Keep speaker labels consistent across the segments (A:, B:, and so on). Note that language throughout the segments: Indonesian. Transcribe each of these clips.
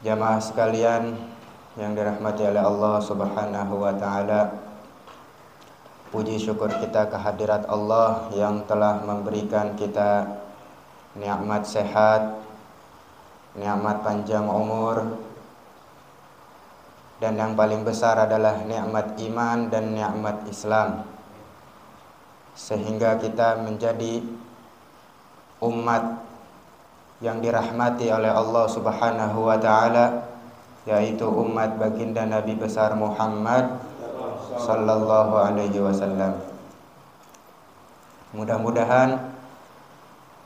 A: Jamaah sekalian yang dirahmati oleh Allah Subhanahu wa taala. Puji syukur kita kehadirat Allah yang telah memberikan kita nikmat sehat, nikmat panjang umur, dan yang paling besar adalah nikmat iman dan nikmat Islam. Sehingga kita menjadi umat yang dirahmati oleh Allah Subhanahu wa taala, yaitu umat baginda Nabi besar Muhammad sallallahu alaihi wasallam. Mudah-mudahan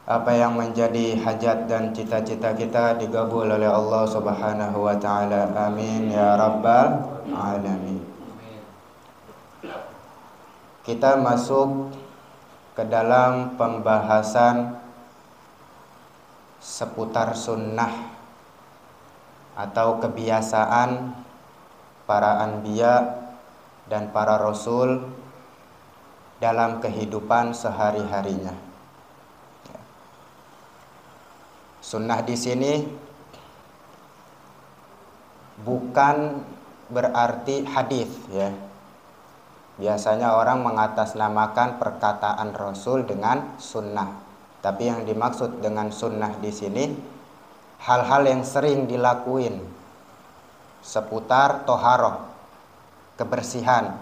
A: apa yang menjadi hajat dan cita-cita kita digabul oleh Allah Subhanahu wa taala. Amin ya rabbal alamin. Kita masuk ke dalam pembahasan seputar sunnah atau kebiasaan para anbiya dan para rasul dalam kehidupan sehari-harinya. Sunnah di sini bukan berarti hadis, ya. Biasanya orang mengatasnamakan perkataan Rasul dengan sunnah. Tapi yang dimaksud dengan sunnah di sini hal-hal yang sering dilakuin seputar toharoh, kebersihan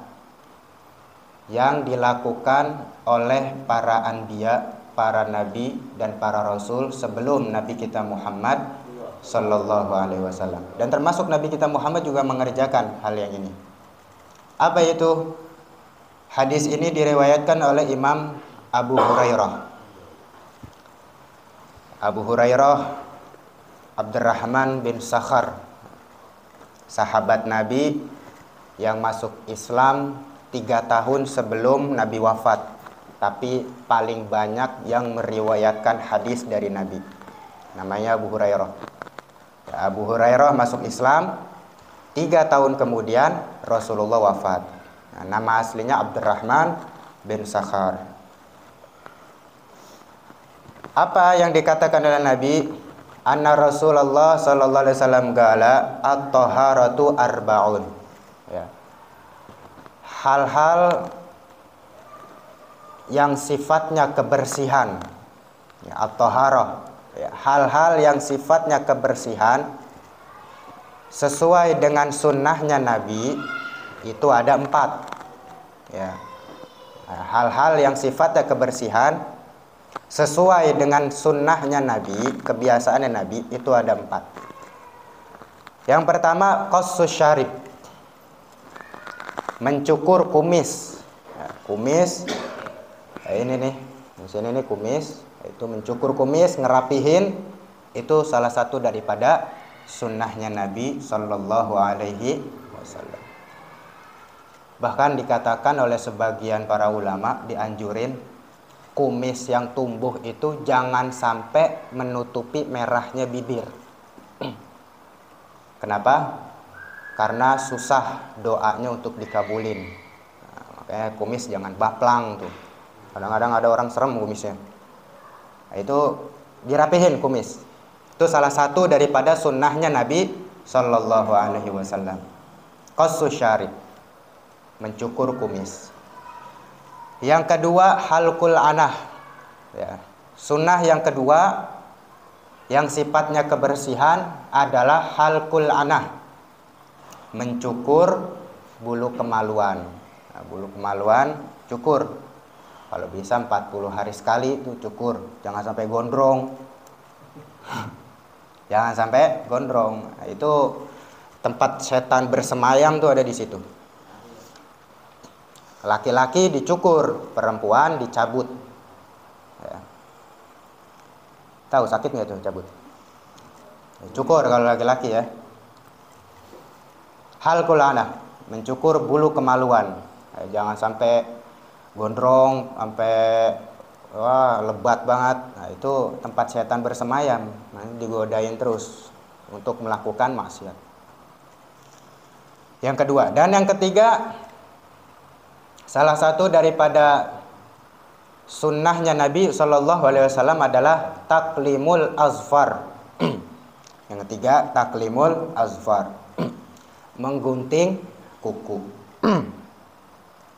A: yang dilakukan oleh para anbiya, para nabi dan para rasul sebelum Nabi kita Muhammad sallallahu alaihi wasallam. Dan termasuk Nabi kita Muhammad juga mengerjakan hal yang ini. Apa itu? Hadis ini diriwayatkan oleh Imam Abu Hurairah. Abu Hurairah Abdurrahman bin Sakhar, sahabat Nabi yang masuk Islam 3 tahun sebelum Nabi wafat, tapi paling banyak yang meriwayatkan hadis dari Nabi. Namanya Abu Hurairah. Abu Hurairah masuk Islam 3 tahun kemudian Rasulullah wafat. Nama aslinya Abdurrahman bin Sakhar. Apa yang dikatakan oleh Nabi? Anna Rasulullah sallallahu alaihi wasallam qala at-taharatu arba'un. Ya. Hal-hal yang sifatnya kebersihan, ya, at-taharah, ya, hal-hal yang sifatnya kebersihan sesuai dengan sunnahnya Nabi itu ada 4. Ya. Hal-hal yang sifatnya kebersihan sesuai dengan sunnahnya Nabi, kebiasaannya Nabi itu ada 4. Yang pertama, qassus syarib, mencukur kumis. Ya, kumis, ini nih, di sini nih kumis, itu mencukur kumis, ngerapihin, itu salah satu daripada sunnahnya Nabi sallallahu alaihi wasallam. Bahkan dikatakan oleh sebagian para ulama, dianjurin kumis yang tumbuh itu jangan sampai menutupi merahnya bibir. Kenapa? Karena susah doanya untuk dikabulin. Nah, makanya kumis jangan baplang tuh. Kadang-kadang ada orang serem kumisnya. Nah, itu dirapihin kumis. Itu salah satu daripada sunnahnya Nabi sallallahu alaihi wasallam. Qassus syarib, mencukur kumis. Yang kedua, halqul anah, ya. Sunnah yang kedua yang sifatnya kebersihan adalah halqul anah, mencukur bulu kemaluan. Nah, bulu kemaluan cukur. Kalau bisa 40 hari sekali itu cukur. Jangan sampai gondrong. Jangan sampai gondrong. Nah, itu tempat setan bersemayam tuh ada di situ. Laki-laki dicukur, perempuan dicabut. Ya. Tahu sakit nggak tuh cabut? Cukur kalau laki-laki ya. Halqul anah, mencukur bulu kemaluan. Ya, jangan sampai gondrong, sampai lebat banget. Nah, itu tempat setan bersemayam. Nah, digodain terus untuk melakukan maksiat. Yang kedua, dan yang ketiga, salah satu daripada sunnahnya Nabi Shallallahu Alaihi Wasallam adalah taklimul azfar, Yang ketiga, taklimul azfar, menggunting kuku.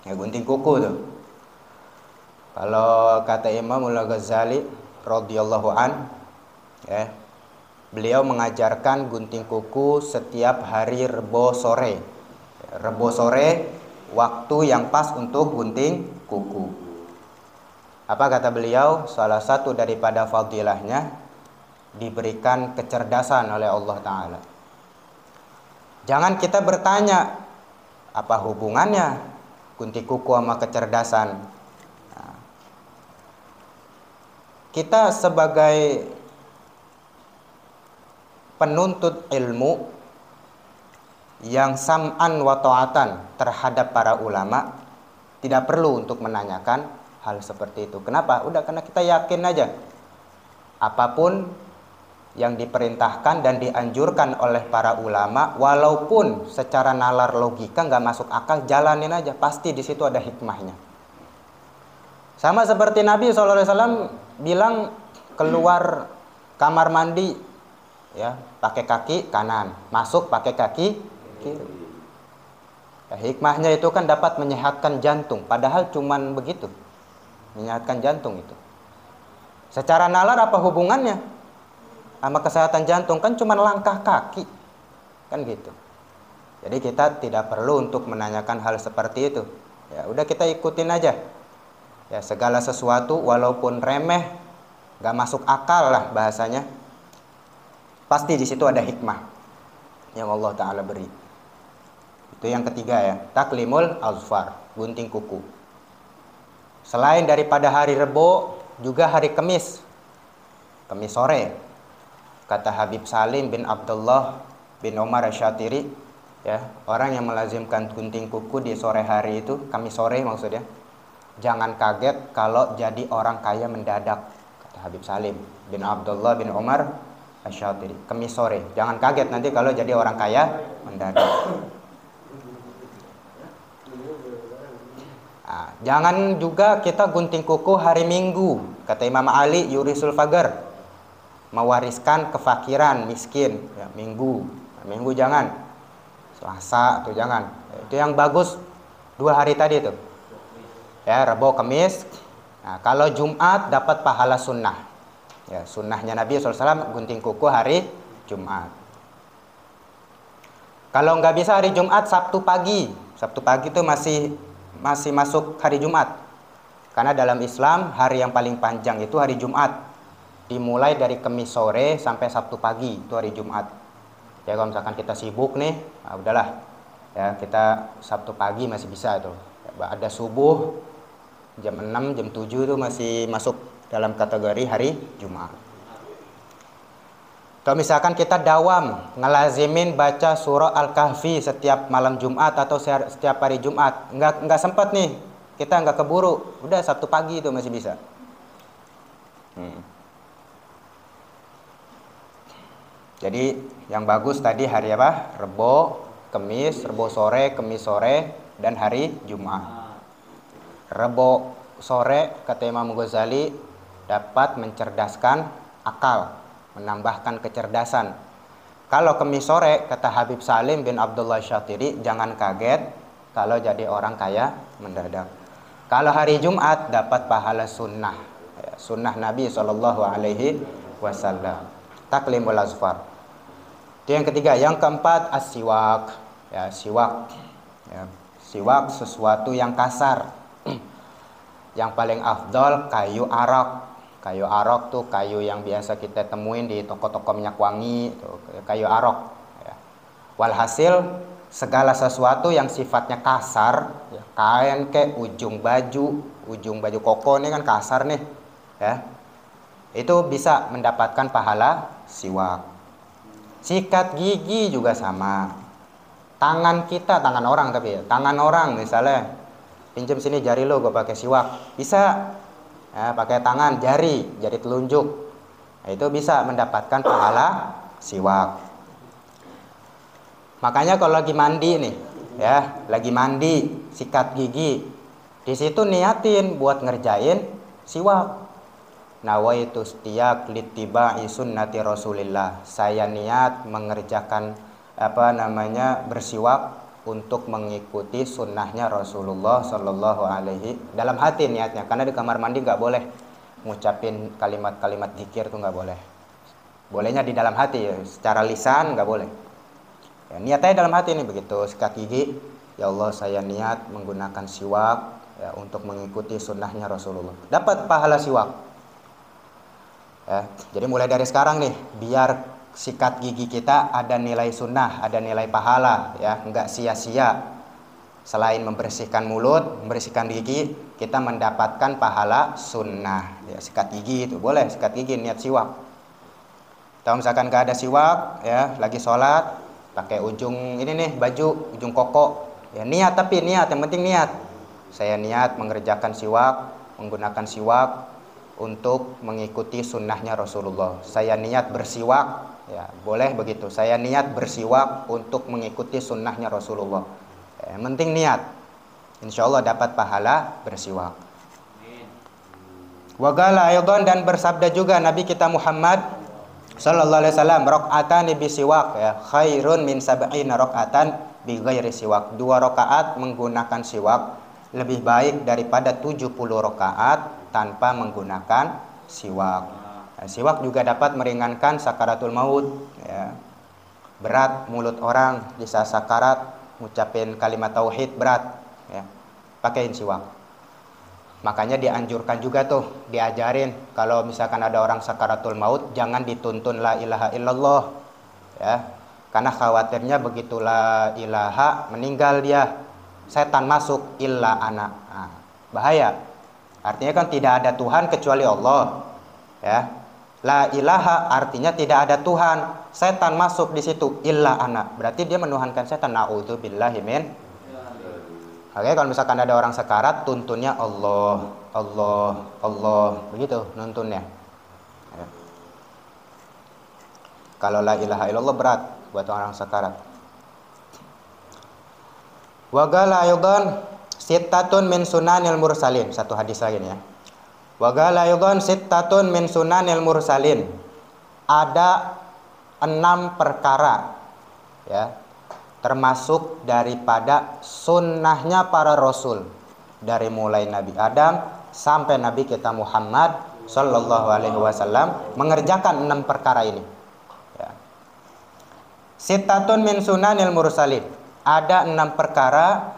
A: Ya, gunting kuku tuh. Kalau kata Imam Al-Ghazali radhiyallahu an, ya, beliau mengajarkan gunting kuku setiap hari Rebo sore. Rebo sore waktu yang pas untuk gunting kuku. Apa kata beliau? Salah satu daripada fadilahnya diberikan kecerdasan oleh Allah Ta'ala. Jangan kita bertanya, apa hubungannya gunting kuku sama kecerdasan? Nah, kita sebagai penuntut ilmu yang sam'an wa ta'atan terhadap para ulama, tidak perlu untuk menanyakan hal seperti itu. Kenapa? Udah, karena kita yakin aja apapun yang diperintahkan dan dianjurkan oleh para ulama, walaupun secara nalar logika nggak masuk akal, jalanin aja, pasti di situ ada hikmahnya. Sama seperti Nabi SAW bilang keluar kamar mandi, ya, pakai kaki kanan, masuk pakai kaki kiri. Ya, hikmahnya itu kan dapat menyehatkan jantung, padahal cuman begitu, menyehatkan jantung itu. Secara nalar apa hubungannya sama kesehatan jantung? Kan cuma langkah kaki, kan gitu. Jadi kita tidak perlu untuk menanyakan hal seperti itu. Ya udah, kita ikutin aja. Ya, segala sesuatu walaupun remeh, gak masuk akal lah bahasanya, pasti di situ ada hikmah yang Allah Ta'ala beri. Itu yang ketiga ya, taklimul azfar, gunting kuku. Selain daripada hari Rebo, juga hari Kamis, Kamis sore. Kata Habib Salim bin Abdullah bin Umar Asy-Syatiri, ya, orang yang melazimkan gunting kuku di sore hari itu, Kamis sore maksudnya, jangan kaget kalau jadi orang kaya mendadak. Kata Habib Salim bin Abdullah bin Umar Asy-Syatiri, Kamis sore, jangan kaget nanti kalau jadi orang kaya mendadak. Nah, jangan juga kita gunting kuku hari Minggu. Kata Imam Ali Yurisul Fagar, mewariskan kefakiran, miskin, ya, Minggu. Nah, Minggu jangan. Selasa tuh jangan. Itu yang bagus 2 hari tadi tuh. Ya, Rebo, Kamis. Nah, kalau Jumat dapat pahala sunnah. Ya, sunnahnya Nabi SAW gunting kuku hari Jumat. Kalau nggak bisa hari Jumat, Sabtu pagi. Sabtu pagi itu masih masuk hari Jumat. Karena dalam Islam hari yang paling panjang itu hari Jumat. Dimulai dari Kamis sore sampai Sabtu pagi, itu hari Jumat. Ya, kalau misalkan kita sibuk nih, nah udahlah. Ya, kita Sabtu pagi masih bisa tuh. Ya, ada subuh jam 6, jam 7 itu masih masuk dalam kategori hari Jumat. Kalau misalkan kita dawam ngelazimin baca surah Al-Kahfi setiap malam Jumat atau setiap hari Jumat, nggak sempat nih, kita nggak keburu, udah Sabtu pagi itu masih bisa. Jadi yang bagus tadi hari apa? Rebo, Kamis, Rebo sore, Kamis sore, dan hari Jumat. Rebo sore kata Imam Ghazali dapat mencerdaskan akal, menambahkan kecerdasan. Kalau Kamis sore kata Habib Salim bin Abdullah Syatiri, jangan kaget kalau jadi orang kaya mendadak. Kalau hari Jumat dapat pahala sunnah, ya, sunnah Nabi SAW. Taklimul azfar. Itu yang ketiga. Yang keempat, as-siwak. Ya, siwak. Ya, siwak sesuatu yang kasar. Yang paling afdol kayu arok. Kayu arok tuh kayu yang biasa kita temuin di toko-toko minyak wangi, tuh, kayu arok. Ya. Walhasil segala sesuatu yang sifatnya kasar, ya, kain ke ujung baju koko ini kan kasar nih, ya. Itu bisa mendapatkan pahala siwak. Sikat gigi juga sama. Tangan kita, tangan orang tapi ya, tangan orang misalnya, pinjam sini jari lo, gue pakai siwak, bisa. Ya, pakai tangan, jari telunjuk, nah, itu bisa mendapatkan pahala siwak. Makanya kalau lagi mandi nih, ya, lagi mandi sikat gigi, di situ niatin buat ngerjain siwak. nawaitu istiaq littiba'i sunnati Rasulillah. Saya niat mengerjakan bersiwak untuk mengikuti sunnahnya Rasulullah Shallallahu Alaihi, dalam hati niatnya, karena di kamar mandi nggak boleh ngucapin kalimat-kalimat zikir, tuh nggak boleh. Bolehnya di dalam hati, ya. Secara lisan nggak boleh. Ya, niatnya dalam hati ini, begitu sikat gigi, ya Allah saya niat menggunakan siwak ya, untuk mengikuti sunnahnya Rasulullah. Dapat pahala siwak. Ya, jadi mulai dari sekarang nih, biar sikat gigi kita ada nilai sunnah, ada nilai pahala, ya, nggak sia-sia. Selain membersihkan mulut, membersihkan gigi, kita mendapatkan pahala sunnah. Ya, sikat gigi itu boleh, sikat gigi niat siwak. Kalau misalkan nggak ada siwak, ya, lagi sholat, pakai ujung ini nih baju, ujung koko, ya niat, tapi niat, yang penting niat. Saya niat mengerjakan siwak, menggunakan siwak untuk mengikuti sunnahnya Rasulullah. Saya niat bersiwak, ya boleh begitu. Saya niat bersiwak untuk mengikuti sunnahnya Rasulullah. Ya, yang penting niat. Insya Allah dapat pahala bersiwak. Wagala aydan, dan bersabda juga Nabi kita Muhammad Sallallahu Alaihi Wasallam, rakaatan bisiwak ya khairun min sab'ina rakaatan bi ghairi siwak. 2 rakaat menggunakan siwak lebih baik daripada 70 rakaat tanpa menggunakan siwak. Nah, siwak juga dapat meringankan sakaratul maut ya. Berat mulut orang di saat sakarat ngucapin kalimat tauhid berat ya. Pakaiin siwak. Makanya dianjurkan juga tuh, diajarin kalau misalkan ada orang sakaratul maut jangan dituntun la ilaha illallah ya. Karena khawatirnya begitu la ilaha meninggal dia, setan masuk illa ana. Nah, bahaya. Artinya kan tidak ada Tuhan kecuali Allah. Ya. La ilaha artinya tidak ada Tuhan. Setan masuk di situ illa ana. Berarti dia menuhankan setan. Nauzubillahi min. Oke, kalau misalkan ada orang sekarat, tuntunnya Allah, Allah, Allah, begitu nuntunnya. Ya. Kalau la ilaha illallah berat buat orang sekarat. Wa qala aydan sittatun min sunanil mursalin. Satu hadis lagi nih ya. Wa qala aydan sittatun min sunanil mursalin. Ada 6 perkara ya, termasuk daripada sunnahnya para rasul, dari mulai Nabi Adam sampai Nabi kita Muhammad Sallallahu Alaihi Wasallam mengerjakan 6 perkara ini ya. Sittatun min sunanil mursalin, ada 6 perkara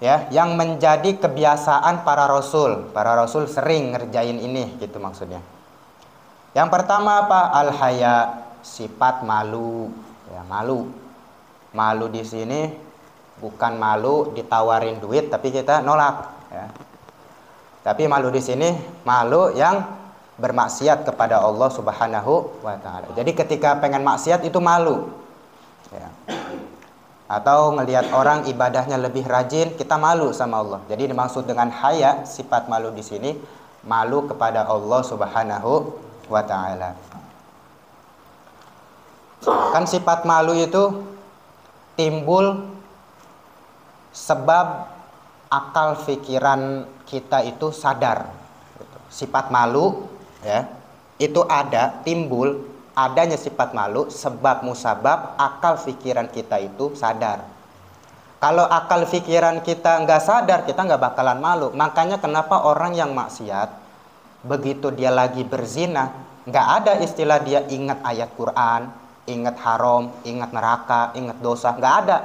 A: ya yang menjadi kebiasaan para rasul. Para rasul sering ngerjain ini gitu maksudnya. Yang pertama apa? Al-haya, sifat malu ya, malu. Malu di sini bukan malu ditawarin duit tapi kita nolak ya. Tapi malu di sini malu yang bermaksiat kepada Allah Subhanahu wa taala. Jadi ketika pengen maksiat itu malu. Ya. Atau ngelihat orang ibadahnya lebih rajin, kita malu sama Allah. Jadi dimaksud dengan haya, sifat malu di sini malu kepada Allah Subhanahu wa taala. Kan sifat malu itu timbul sebab akal pikiran kita itu sadar. Sifat malu ya, itu ada, timbul adanya sifat malu sebab musabab akal pikiran kita itu sadar. Kalau akal pikiran kita nggak sadar, kita nggak bakalan malu. Makanya kenapa orang yang maksiat, begitu dia lagi berzina, nggak ada istilah dia ingat ayat Quran, ingat haram, ingat neraka, ingat dosa, nggak ada.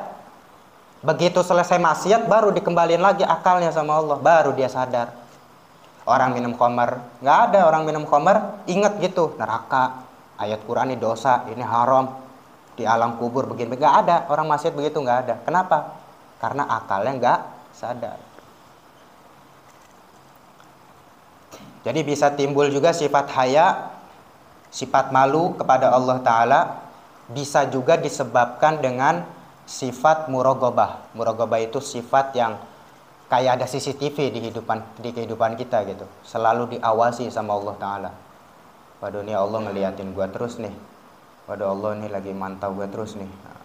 A: Begitu selesai maksiat baru dikembaliin lagi akalnya sama Allah, baru dia sadar. Orang minum khamar, nggak ada orang minum khamar ingat gitu, neraka, ayat Quran ini dosa, ini haram, di alam kubur begini, nggak ada. Orang maksiat begitu nggak ada. Kenapa? Karena akalnya nggak sadar. Jadi bisa timbul juga sifat haya, sifat malu kepada Allah Ta'ala, bisa juga disebabkan dengan sifat muraqabah. Muraqabah itu sifat yang kayak ada CCTV di kehidupan kita gitu. Selalu diawasi sama Allah Ta'ala. Waduh, nih Allah ngeliatin gua terus nih. Waduh, Allah nih lagi mantau gua terus nih. Nah,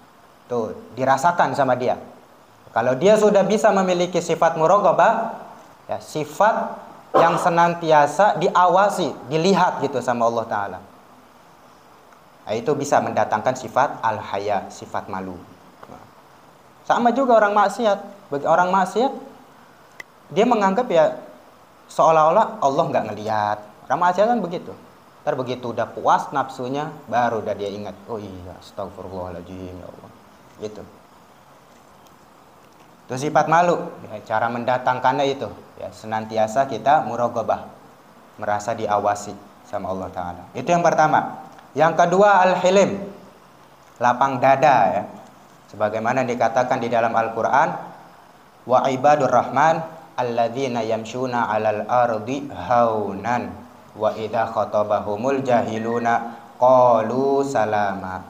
A: tuh dirasakan sama dia. Kalau dia sudah bisa memiliki sifat muraqabah, ya, sifat yang senantiasa diawasi, dilihat gitu sama Allah Ta'ala. Nah, itu bisa mendatangkan sifat al-haya, sifat malu. Sama juga orang maksiat. Bagi orang maksiat, dia menganggap ya seolah-olah Allah nggak ngelihat. Orang maksiat kan begitu. Ntar begitu udah puas nafsunya, baru udah dia ingat, oh iya, astagfirullahaladzim, ya Allah. Gitu. Itu sifat malu. Ya, cara mendatangkannya itu, ya senantiasa kita muraqabah, merasa diawasi sama Allah Ta'ala. Itu yang pertama. Yang kedua, al-hilim, lapang dada ya. Sebagaimana dikatakan di dalam Al-Quran, wa ibadur rahman alladzina yamshuna 'alal ardi haunan wa idza khatabahumul jahiluna qalu salama.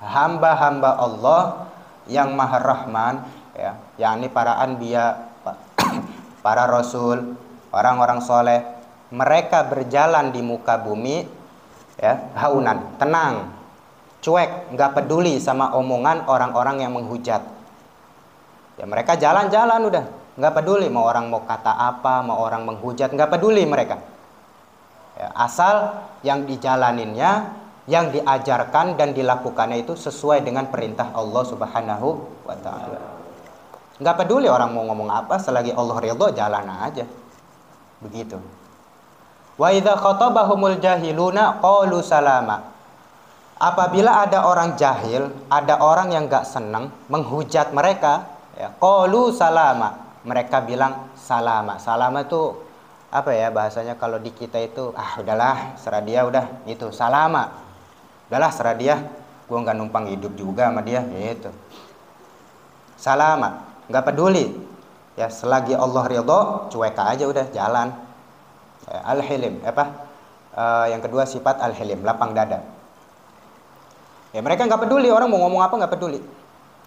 A: Hamba-hamba Allah yang Maha Rahman ya, yakni para anbiya, para rasul, orang-orang soleh, mereka berjalan di muka bumi ya, haunan, tenang, cuek, nggak peduli sama omongan orang-orang yang menghujat. Ya mereka jalan-jalan udah, nggak peduli mau orang mau kata apa, mau orang menghujat, nggak peduli mereka. Ya, asal yang dijalaninnya, yang diajarkan dan dilakukannya itu sesuai dengan perintah Allah Subhanahu wa Ta'ala. Nggak peduli orang mau ngomong apa, selagi Allah ridho jalan aja. Begitu. Wa idza khatabahumul jahiluna qalu salama. Apabila ada orang jahil, ada orang yang nggak senang menghujat mereka, ya, qalu salama, mereka bilang salama. Salama itu apa ya bahasanya kalau di kita itu, udahlah serah dia, udah itu salama, udahlah serah dia, gua nggak numpang hidup juga sama dia, gitu. Salama, nggak peduli, ya selagi Allah ridho, cuek aja udah jalan. Ya, al-hilim, yang kedua sifat al-hilim, lapang dada. Ya mereka nggak peduli orang mau ngomong apa, nggak peduli.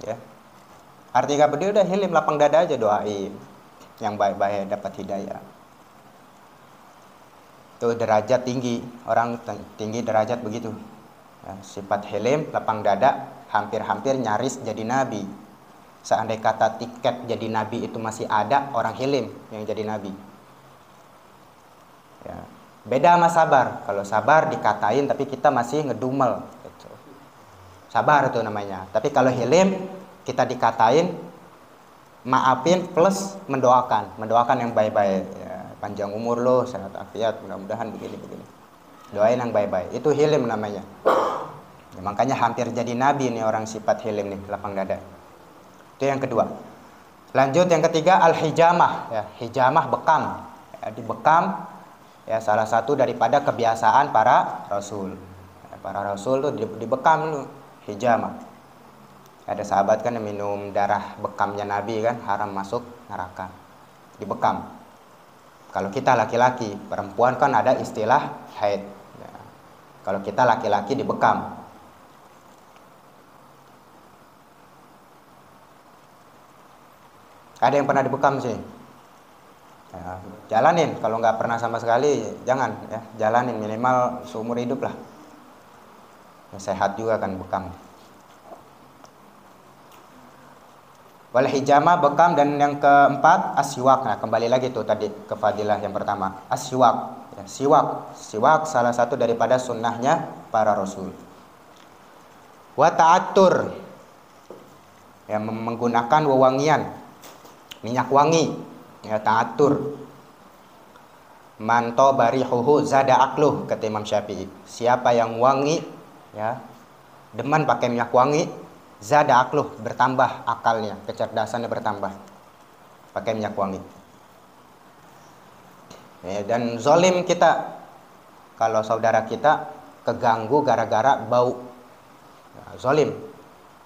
A: Ya, artinya nggak peduli, udah hilim, lapang dada aja, doain yang baik-baik dapat hidayah. Itu derajat tinggi, orang tinggi derajat begitu. Ya, sifat hilim, lapang dada, hampir-hampir nyaris jadi nabi. Seandai kata tiket jadi nabi itu masih ada, orang hilim yang jadi nabi. Ya, beda sama sabar. Kalau sabar dikatain tapi kita masih ngedumel. Gitu. Sabar itu namanya. Tapi kalau hilim kita dikatain, maafin plus mendoakan yang baik-baik. Ya, panjang umur lo, sehat afiat, mudah-mudahan begini-begini. Doain yang baik-baik. Itu hilim namanya. Ya, makanya hampir jadi nabi nih orang sifat hilim nih, lapang dada. Itu yang kedua. Lanjut yang ketiga, al-hijamah. Ya, hijamah bekam. Ya, dibekam. Ya, salah satu daripada kebiasaan para rasul. Ya, para rasul tuh dibekam lu, hijamah. Ada sahabat kan yang minum darah bekamnya Nabi kan, haram masuk neraka. Dibekam. Kalau kita laki-laki, perempuan kan ada istilah haid. Ya. Kalau kita laki-laki dibekam. Ada yang pernah dibekam sih? Ya, jalanin. Kalau nggak pernah sama sekali, jangan ya, jalanin minimal seumur hidup lah. Ya, sehat juga kan bekam. Wal hijama bekam, dan yang keempat asyiwak. Nah, kembali lagi tuh tadi ke fadilah yang pertama, asyiwak. Ya, siwak salah satu daripada sunnahnya para rasul. Wa ta'attur, ya, menggunakan wewangian, minyak wangi. Ya, ta'atur. Manto barihuhu zada akluh, kata Imam Syafi'i. Siapa yang wangi, ya, demen pakai minyak wangi, zada akluh, bertambah akalnya, kecerdasannya bertambah. Pakai minyak wangi. Ya, dan zolim kita kalau saudara kita keganggu gara-gara bau. Ya, zolim.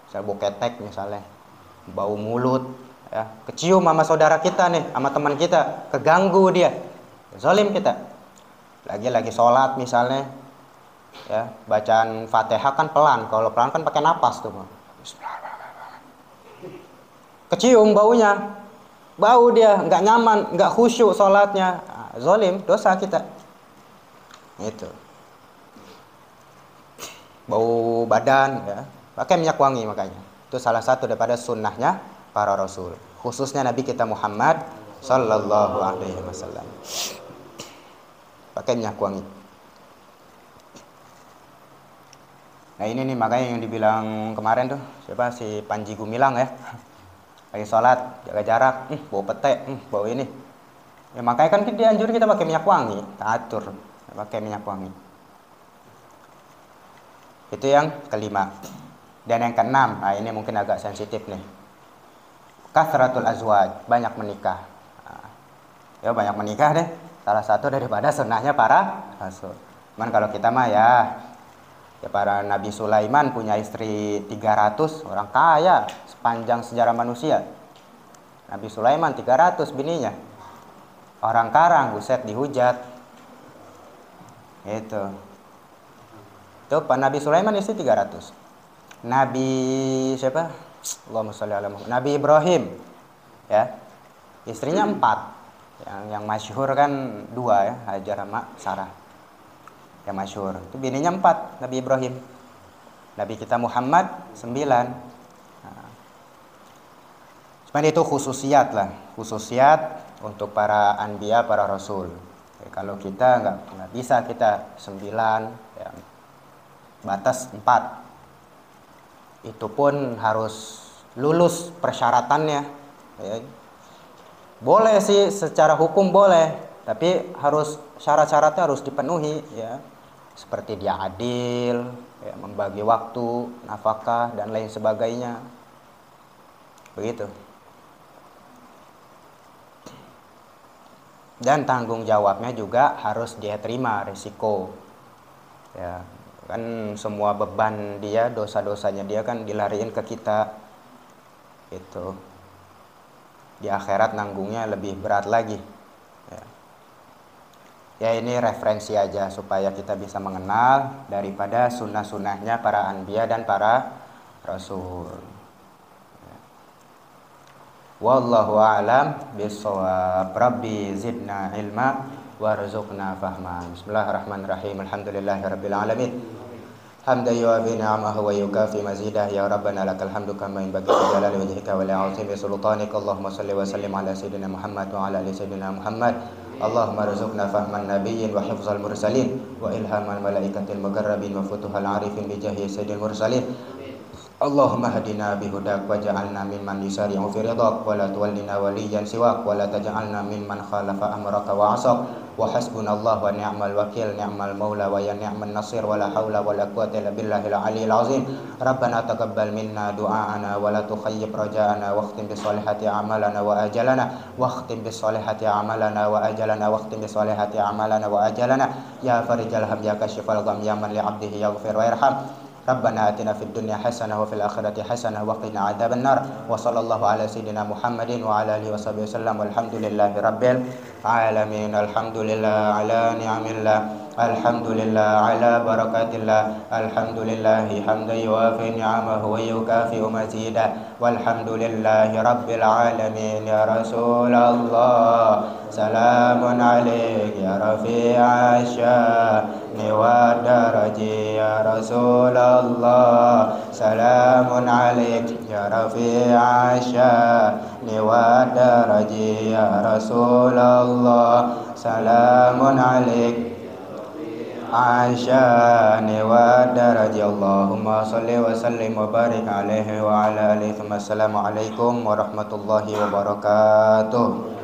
A: Misalnya bau ketek misalnya, bau mulut. Ya, kecium sama saudara kita nih, sama teman kita, keganggu dia, zalim kita. Lagi sholat misalnya, ya, bacaan Fatihah kan pelan, kalau pelan kan pakai napas tuh. Kecium baunya, bau dia, nggak nyaman, nggak khusyuk sholatnya, zalim, dosa kita. Itu. Bau badan, ya, pakai minyak wangi makanya. Itu salah satu daripada sunnahnya para rasul, khususnya Nabi kita Muhammad sallallahu alaihi wasallam. pakai minyak wangi. Nah ini nih makanya yang dibilang kemarin tuh siapa si Panji Gumilang ya, lagi sholat jaga jarak, bau pete, bau ini. Ya makanya kan dianjur kita pakai minyak wangi, kita atur pakai minyak wangi. Itu yang kelima. Dan yang keenam, nah ini mungkin agak sensitif nih. Kasratul azwaj, banyak menikah. Nah, ya banyak menikah deh. Salah satu daripada sunnahnya para rasul. Cuman kalau kita mah ya para Nabi Sulaiman punya istri 300, orang kaya sepanjang sejarah manusia. Nabi Sulaiman 300 bininya. Orang Karang buset dihujat. Itu Pak Nabi Sulaiman istri 300. Nabi siapa? Allahumma sholli ala Muhammad. Nabi Ibrahim ya. Istrinya 4. Yang masyhur kan 2 ya, Hajar sama Sarah. Yang masyhur. Itu bininya 4 Nabi Ibrahim. Nabi kita Muhammad 9. Nah. Cuman itu khususiat lah, khususiat untuk para anbiya, para rasul. Ya, kalau kita nggak bisa kita 9 ya, batas 4. Itu pun harus lulus persyaratannya ya. Boleh sih secara hukum boleh, tapi harus syarat-syaratnya harus dipenuhi ya, seperti dia adil ya, membagi waktu, nafkah dan lain sebagainya begitu. Dan tanggung jawabnya juga harus dia terima risiko ya, kan semua beban dia, dosa-dosanya dia kan dilariin ke kita itu. Di akhirat nanggungnya lebih berat lagi ya. Ya ini referensi aja supaya kita bisa mengenal daripada sunnah-sunnahnya para anbiya dan para rasul ya. Wallahu a'lam bishawab. Rabbi zidna ilma warzuqna fahma. Bismillahirrahmanirrahim. Alhamdulillahirabbil alamin. Hamdan yuwafi ni'amahu wa yukafi mazidah. Ya Rabbana lakal hamdu kama yanbaghi li jalali wajhika wa li'azimi sultanika. Allahumma shalli wa sallim ala sayyidina Muhammad wa ala ali sayyidina Muhammad. Allahumma rzuqna fahman nabiyyin wa hifzal mursalin wa ilhamal malaikatil muqarrabin wa futuhal arifin bi jahi sayyidil mursalin. Allahumma hadina bihudak wa ja'alna mimman yusari'u fi ridhak wa la tuwallina waliyan siwak wa la taj'alna mimman khalafa amraka wa 'asak wa hasbunallahu wa ni'mal wakil ni'mal maula wa ya ni'man nasir wa la haula wa la quwwata illa billahil aliyyil azim. Rabbana taqabbal minna du'aana wa la tukhayyib raja'ana wa khtim bi sholihati a'malana wa ajalana wa khtim bi sholihati a'malana wa ajalana wa khtim bi sholihati a'malana wa ajalana ya farijal ham ya kashifal gham ya man li 'abdihi yaghfir wa yarham. Rabbana atina fid dunya hasanah wa fil akhirati hasanah wa qina adzaban nar. Wa sallallahu ala sayyidina Muhammadin wa ala alihi washabihi wasallam. Walhamdulillahi rabbil alamin. Alhamdulillah ala ni'amillah. Alhamdulillah ala barakatillah. Alhamdulillahi hamdan yuwafi ni'amahu wa yukafi'u mazidah. Walhamdulillahi rabbil alamin. Ya Rasulullah salamun alaik ya rafi'a sya'ni wa daraji ya Rasulullah salamun alaik ya rafi'a sya'ni wa daraji ya Rasulullah salamun alaik asyani wa daraji. Allahumma salli wa sallim wa barik alaihi wa ala alihi. Assalamualaikum warahmatullahi wabarakatuh.